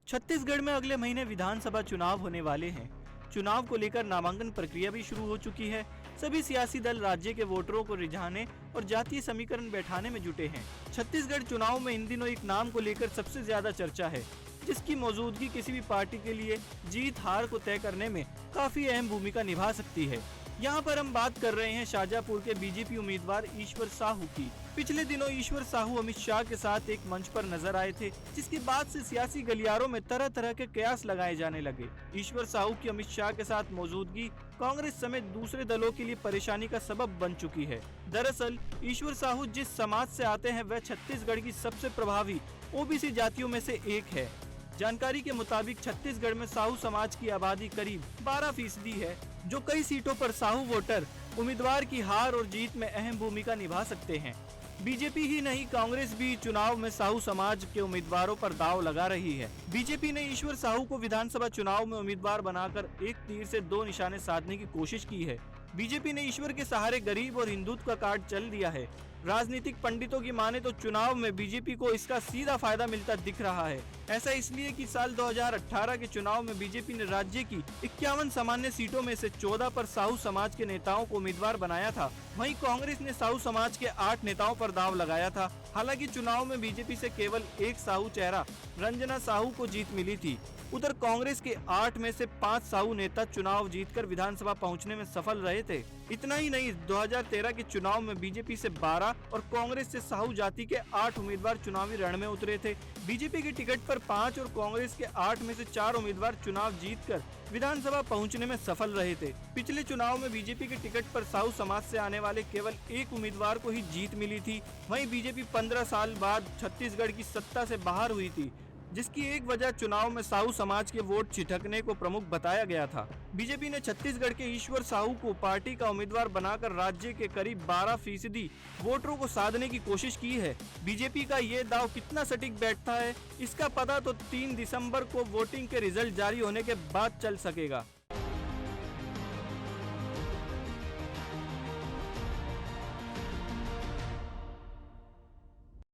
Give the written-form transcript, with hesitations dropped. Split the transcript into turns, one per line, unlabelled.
छत्तीसगढ़ में अगले महीने विधानसभा चुनाव होने वाले हैं। चुनाव को लेकर नामांकन प्रक्रिया भी शुरू हो चुकी है। सभी सियासी दल राज्य के वोटरों को रिझाने और जातीय समीकरण बैठाने में जुटे हैं। छत्तीसगढ़ चुनाव में इन दिनों एक नाम को लेकर सबसे ज्यादा चर्चा है, जिसकी मौजूदगी किसी भी पार्टी के लिए जीत हार को तय करने में काफी अहम भूमिका निभा सकती है। यहाँ पर हम बात कर रहे हैं शाजापुर के बीजेपी उम्मीदवार ईश्वर साहू की। पिछले दिनों ईश्वर साहू अमित शाह के साथ एक मंच पर नजर आए थे, जिसके बाद से सियासी गलियारों में तरह तरह के कयास लगाए जाने लगे। ईश्वर साहू की अमित शाह के साथ मौजूदगी कांग्रेस समेत दूसरे दलों के लिए परेशानी का सबब बन चुकी है। दरअसल ईश्वर साहू जिस समाज से आते हैं वह छत्तीसगढ़ की सबसे प्रभावी ओबीसी जातियों में से एक है। जानकारी के मुताबिक छत्तीसगढ़ में साहू समाज की आबादी करीब 12% है, जो कई सीटों पर साहू वोटर उम्मीदवार की हार और जीत में अहम भूमिका निभा सकते हैं। बीजेपी ही नहीं, कांग्रेस भी चुनाव में साहू समाज के उम्मीदवारों पर दांव लगा रही है। बीजेपी ने ईश्वर साहू को विधानसभा चुनाव में उम्मीदवार बनाकर एक तीर से दो निशाने साधने की कोशिश की है। बीजेपी ने ईश्वर के सहारे गरीब और हिंदुत्व का कार्ड चल दिया है। राजनीतिक पंडितों की माने तो चुनाव में बीजेपी को इसका सीधा फायदा मिलता दिख रहा है। ऐसा इसलिए कि साल 2018 के चुनाव में बीजेपी ने राज्य की 51 सामान्य सीटों में से 14 पर साहू समाज के नेताओं को उम्मीदवार बनाया था। वहीं कांग्रेस ने साहू समाज के 8 नेताओं पर दांव लगाया था। हालांकि चुनाव में बीजेपी से केवल एक साहू चेहरा रंजना साहू को जीत मिली थी। उधर कांग्रेस के 8 में से 5 साहू नेता चुनाव जीतकर विधानसभा पहुंचने में सफल रहे थे। इतना ही नहीं, 2013 के चुनाव में बीजेपी से 12 और कांग्रेस से साहू जाति के 8 उम्मीदवार चुनावी रण में उतरे थे। बीजेपी के टिकट पर 5 और कांग्रेस के 8 में से 4 उम्मीदवार चुनाव जीतकर विधानसभा पहुंचने में सफल रहे थे। पिछले चुनाव में बीजेपी के टिकट पर साहू समाज से आने वाले केवल एक उम्मीदवार को ही जीत मिली थी। वहीं बीजेपी 15 साल बाद छत्तीसगढ़ की सत्ता से बाहर हुई थी, जिसकी एक वजह चुनाव में साहू समाज के वोट छिटकने को प्रमुख बताया गया था। बीजेपी ने छत्तीसगढ़ के ईश्वर साहू को पार्टी का उम्मीदवार बनाकर राज्य के करीब 12% वोटरों को साधने की कोशिश की है। बीजेपी का ये दाव कितना सटीक बैठता है, इसका पता तो 3 दिसंबर को वोटिंग के रिजल्ट जारी होने के बाद चल सकेगा।